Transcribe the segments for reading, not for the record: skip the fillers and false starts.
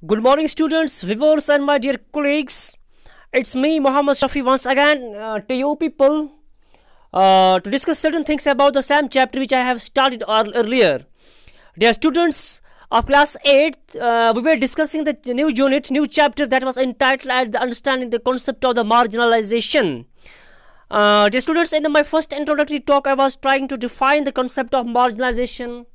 Good morning, students, viewers, and my dear colleagues. It's me, Mr.Shafi, once again to you people to discuss certain things about the same chapter which I have started earlier. Dear students of class 8, we were discussing the new unit, new chapter that was entitled as Understanding the Concept of the Marginalization. Dear students, in my first introductory talk, I was trying to define the concept of marginalization,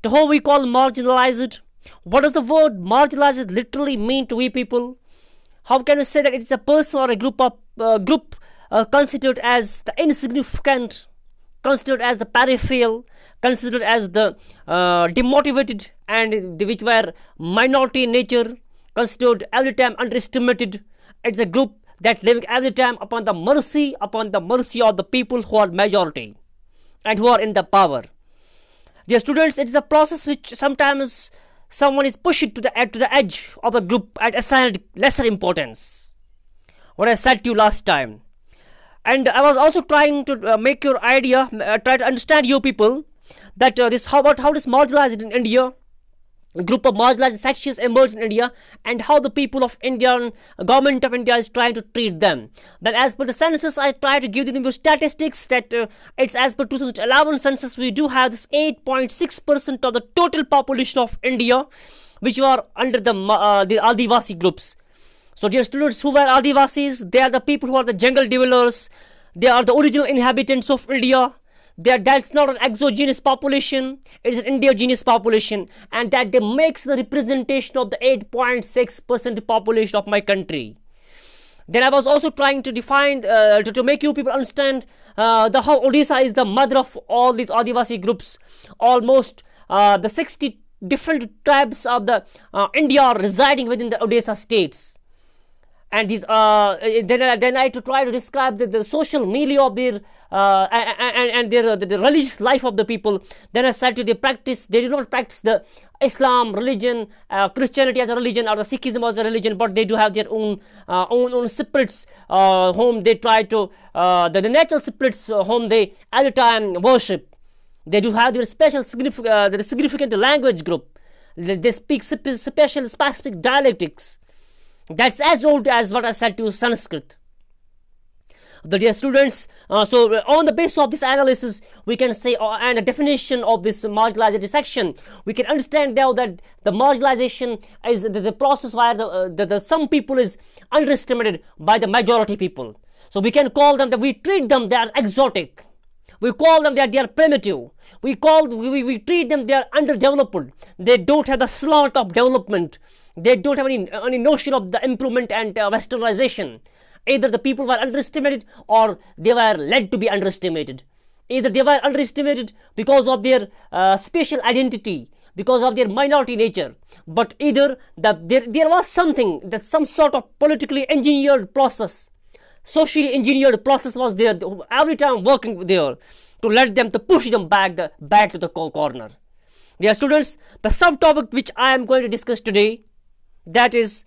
to whom we call marginalized. What does the word marginalized literally mean to we people? How can we say that it's a person or a group considered as the insignificant, considered as the peripheral, considered as the demotivated, and which were minority in nature, considered every time underestimated? It's a group that living every time upon the mercy of the people who are majority and who are in the power. Dear students, it's a process which sometimes someone is pushed to the edge of a group and assigned lesser importance. What I said to you last time. And I was also trying to make your idea, try to understand you people, that how this marginalized in India, a group of marginalized sections emerged in India, and how the people of India, government of India is trying to treat them. Then as per the census, I try to give you statistics that it's as per 2011 census, we do have this 8.6% of the total population of India, which were under the Adivasi groups. So dear students, who were Adivasis? They are the people who are the jungle dwellers. They are the original inhabitants of India. That's not an exogenous population, it is an endogenous population, and that makes the representation of the 8.6% population of my country. Then I was also trying to define, to make you people understand how Odisha is the mother of all these Adivasi groups. Almost the 60 different tribes of the India are residing within the Odisha states. And these then I to try to describe the social milieu of their and their the religious life of the people. Then I said to they do not practice the Islam religion, Christianity as a religion, or the Sikhism as a religion, but they do have their own spirits whom they try to the natural spirits whom they at a time worship. They do have their special significant language group. They speak specific dialectics. That's as old as what I said to you, Sanskrit. The dear students, so on the basis of this analysis, we can say, and a definition of this marginalized section, we can understand now that the marginalization is the process where the some people is underestimated by the majority people. So we can call them that we treat them they are exotic. We call them that they are primitive. We treat them they are underdeveloped. They don't have the slant of development. They don't have any notion of the improvement and westernization. Either the people were underestimated or they were led to be underestimated. Either they were underestimated because of their spatial identity, because of their minority nature. But either there was something, that some sort of politically engineered process, socially engineered process was there every time working there to let them, to push them back to the corner. Dear students, the subtopic which I am going to discuss today, that is,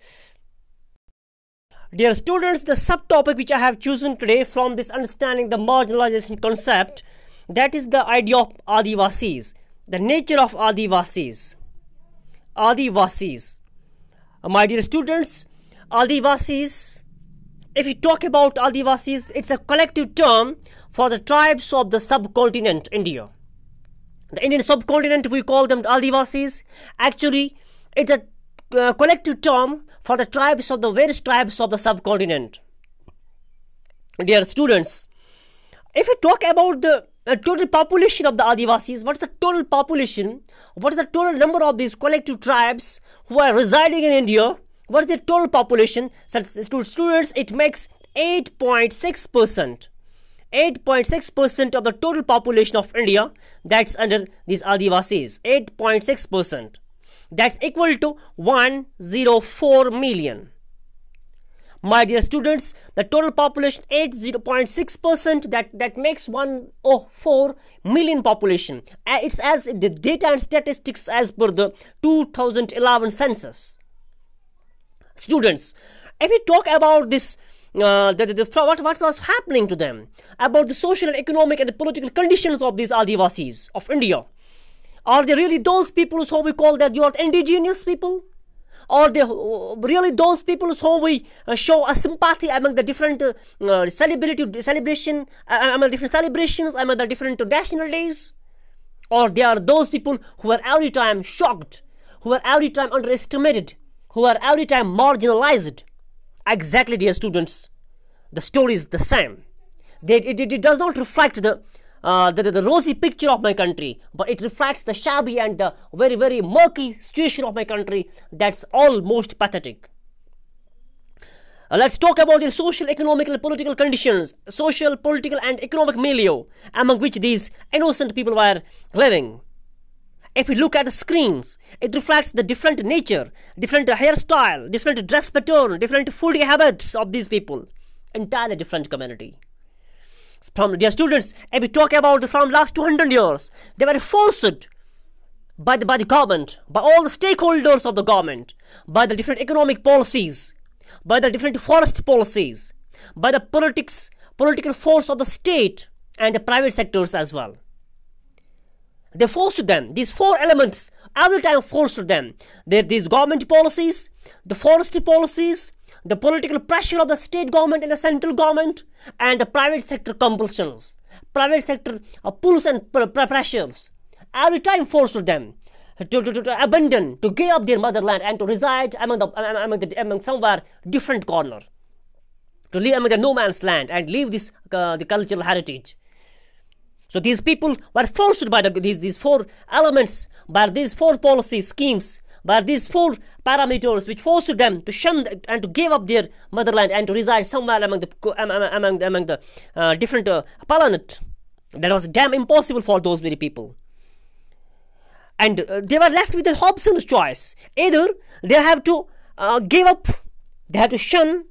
dear students, the subtopic which I have chosen today from this understanding the marginalization concept, that is the idea of Adivasis, the nature of Adivasis. Adivasis. My dear students, Adivasis, if you talk about Adivasis, it's a collective term for the tribes of the subcontinent India. The Indian subcontinent, we call them Adivasis. Actually, it's a collective term for the tribes of the various tribes of the subcontinent. Dear students, if we talk about the total population of the Adivasis, what is the total population? What is the total number of these collective tribes who are residing in India? What is the total population? So, students, it makes 8.6%. 8.6% of the total population of India, that's under these Adivasis. 8.6%. That's equal to 104 million. My dear students, the total population 80.6%, that makes 104 million population. It's as the data and statistics as per the 2011 census. Students, if we talk about this, what was happening to them, about the social and economic and political conditions of these Adivasis of India, are they really those people who we call that you are indigenous people? or they really those people whom we show a sympathy among the different celebration among different celebrations, among the different national days? Or they are those people who are every time shocked, who are every time underestimated, who are every time marginalized? Exactly, dear students, the story is the same. It does not reflect the rosy picture of my country, but it reflects the shabby and the very, very murky situation of my country. That's almost pathetic. Let's talk about the social, economic and political conditions, social, political and economic milieu among which these innocent people were living. If we look at the screens, it reflects the different nature, different hairstyle, different dress pattern, different food habits of these people. Entirely different community. From dear students, if we talk about from last 200 years, they were forced by the government, by all the stakeholders of the government, by the different economic policies, by the different forest policies, by the political force of the state and the private sectors as well. They forced them. These four elements every time forced them. These government policies, the forest policies, the political pressure of the state government and the central government, and the private sector compulsions, private sector pulls and pressures, every time forced them to abandon, to give up their motherland and to reside among somewhere different corner, to live among the no man's land and leave this the cultural heritage. So these people were forced by these four elements, by these four policy schemes, by these four parameters which forced them to shun and to give up their motherland and to reside somewhere among the different planet. That was damn impossible for those very people. And they were left with a Hobson's choice. Either they have to give up, they have to shun,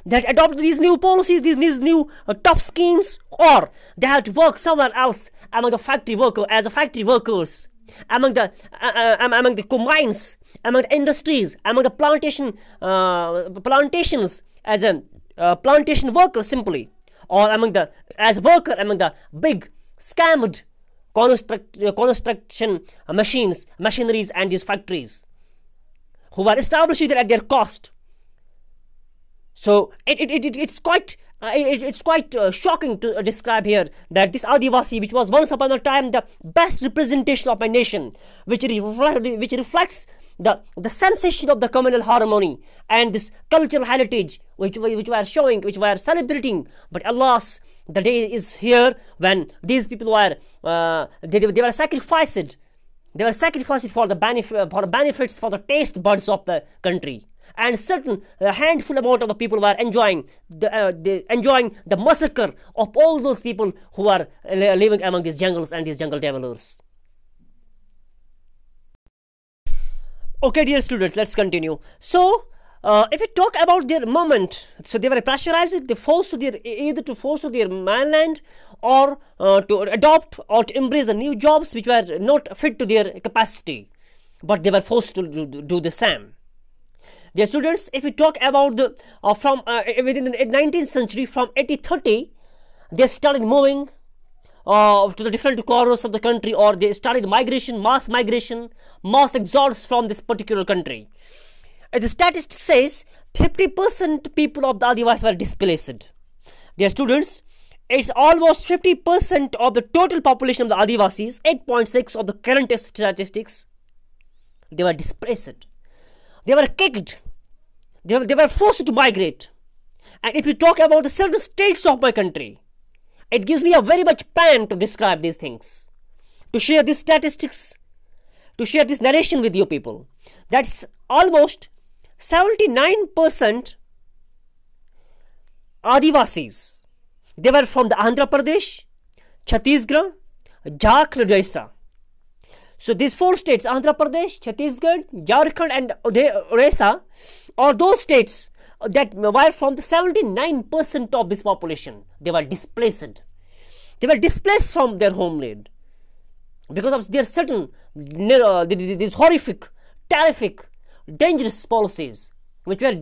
they have to adopt these new policies, these new tough schemes, or they have to work somewhere else among the factory workers, as a factory workers, among the mines, among the industries, among the plantations as a plantation worker simply, or as a worker among the big scammed construction machineries and these factories, who were established at their cost. So it's quite shocking to describe here that this Adivasi, which was once upon a time the best representation of my nation, which reflects the sensation of the communal harmony and this cultural heritage which we are showing, which we are celebrating. But alas, the day is here when these people were they were sacrificed. They were sacrificed for the benefits, for the taste buds of the country. And certain handful amount of the people were enjoying the massacre of all those people who are living among these jungles and these jungle dwellers. Okay, dear students, let's continue. So, if we talk about their moment, so they were pressurized, they forced either to force their mainland or to adopt or to embrace the new jobs which were not fit to their capacity, but they were forced to do the same. Dear students, if we talk about from within the 19th century, from 1830, they started moving to the different corners of the country, or they started mass exodus from this particular country. As the statistic says, 50% people of the Adivasis were displaced. Dear students, it's almost 50% of the total population of the Adivasis, 8.6 of the current statistics, they were displaced. They were kicked. They were forced to migrate. And if you talk about the certain states of my country, it gives me a very much pain to describe these things, to share these statistics, to share this narration with you people. That's almost 79% Adivasis. They were from the Andhra Pradesh, Chhattisgarh, Jharkhand, Odisha. So these four states, Andhra Pradesh, Chhattisgarh, Jharkhand and Odisha, are those states that were from the 79% of this population. They were displaced. They were displaced from their homeland because of their certain these horrific, terrific, dangerous policies, which were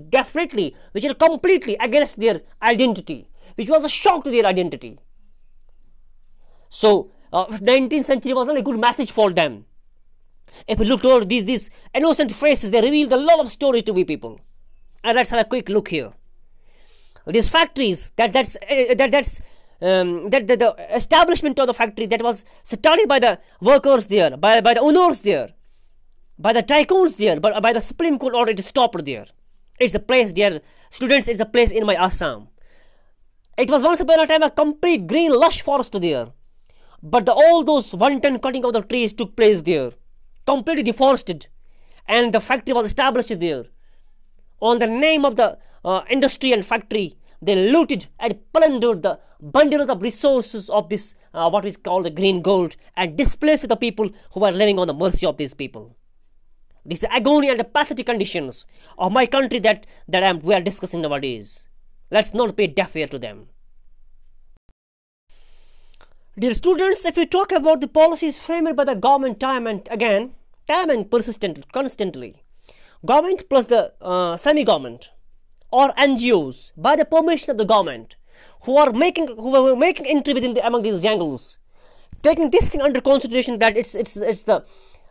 completely against their identity, which was a shock to their identity. So 19th century was not a good message for them. If we look toward these innocent faces, they reveal a lot of stories to we people. And let's have a quick look here. These factories, the establishment of the factory that was started by the workers there, by the owners there, by the tycoons there, but by the Supreme Court order, it stopped there. It's a place, dear students, it's a place in my Assam. It was once upon a time a complete green lush forest there. But all those wanton cutting of the trees took place there. Completely deforested. And the factory was established there. On the name of the industry and factory, they looted and plundered the bundles of resources of this, what is called the green gold, and displaced the people who were living on the mercy of these people. This is agony and the pathetic conditions of my country that we are discussing nowadays. Let's not pay deaf ear to them. Dear students, if we talk about the policies framed by the government time and constantly, government plus the semi-government or NGOs, by the permission of the government, who were making entry among these jungles, taking this thing under consideration that it's the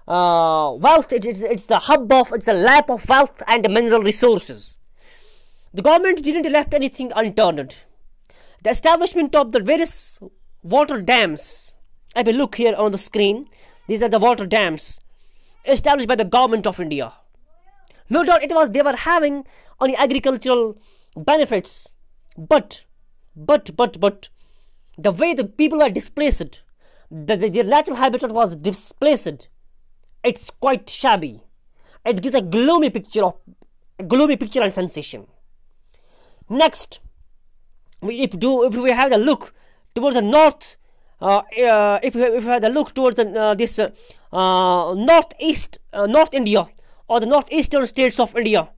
wealth, it's the hub of, it's the lap of wealth and mineral resources. The government didn't left anything unturned. The establishment of the various water dams, I will look here on the screen, these are the water dams established by the government of India. No doubt they were having only agricultural benefits, but the way the people were displaced, their natural habitat was displaced, it's quite shabby. It gives a gloomy picture and sensation. Next, if we have a look towards the north, if we have a look towards this North India, or the northeastern states of India,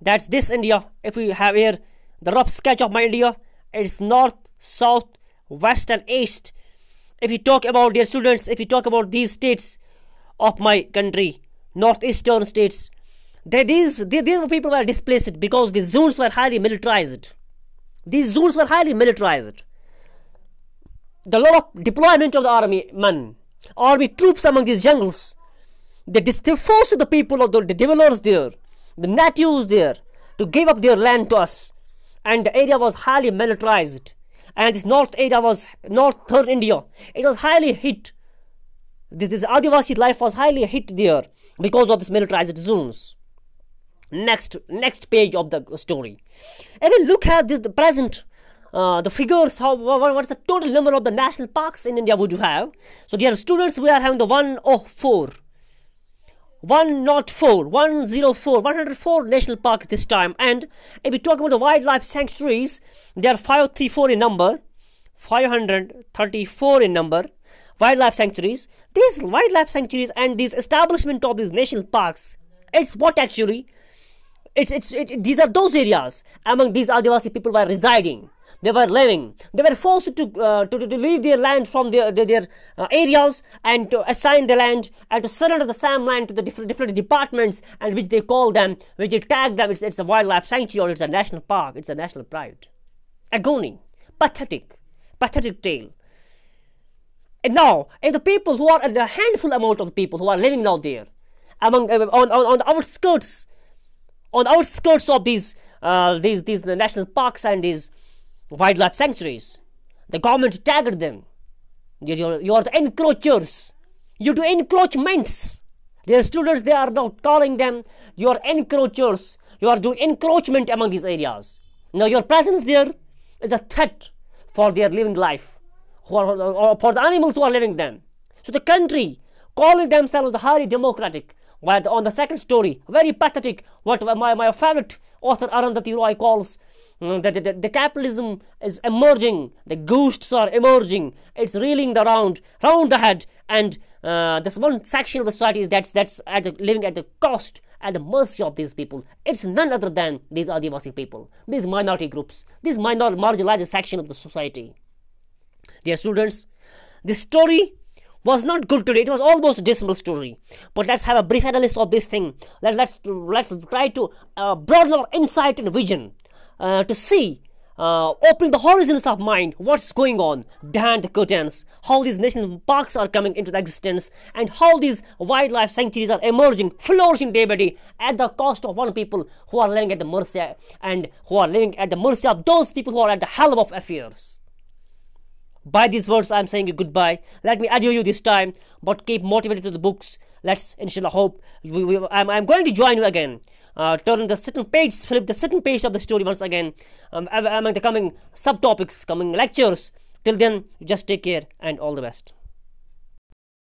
that's this India. If we have here the rough sketch of my India, it's north, south, west and east. If you talk about, dear students, if you talk about these states of my country, northeastern states, these people were displaced because the zones were highly militarized. These zones were highly militarized. The lot of deployment of the army troops among these jungles, they forced the people of the dwellers there, the natives there, to give up their land to us. And the area was highly militarized. And this north area was northern India. It was highly hit. This Adivasi life was highly hit there because of these militarized zones. Next page of the story. And we look at the present, the figures, what's the total number of the national parks in India would you have? So dear students, we are having the 104 national parks this time. And if we talk about the wildlife sanctuaries, there are 534 in number, wildlife sanctuaries. These wildlife sanctuaries and this establishment of these national parks, it's what actually, these are those areas among these Adivasi people were residing. They were living. They were forced to leave their land from their areas and to assign the land and to surrender the same land to the different departments, and which they call them, which they tag them. It's a wildlife sanctuary. It's a national park. It's a national pride. Agony, pathetic tale. And now, if the people who are the handful amount of people who are living now there, among on the outskirts of these national parks and these wildlife sanctuaries, the government tagged them. You are the encroachers. You do encroachments. Their students, they are now calling them, you are encroachers. You are doing encroachment among these areas. Now your presence there is a threat for their living life, or for the animals who are living them. So the country calling themselves the highly democratic, while on the second story, very pathetic, what my favorite author Arundhati Roy calls, the capitalism is emerging, the ghosts are emerging, it's reeling round the head, and this one section of the society that's living at the cost and the mercy of these people. It's none other than these Adivasi people, these minority groups, this marginalized section of the society. Dear students, this story was not good today. It was almost a dismal story. But let's have a brief analysis of this thing. Let's try to broaden our insight and vision to see opening the horizons of mind, what's going on behind the curtains, how these national parks are coming into existence, and how these wildlife sanctuaries are emerging, flourishing day by day at the cost of one people who are living at the mercy of those people who are at the helm of affairs. By these words, I am saying you goodbye. Let me adieu you this time, but keep motivated to the books. Let's inshallah hope. I'm going to join you again. Turn the certain page, flip the certain page of the story once again. Among the coming subtopics, coming lectures. Till then, just take care and all the best.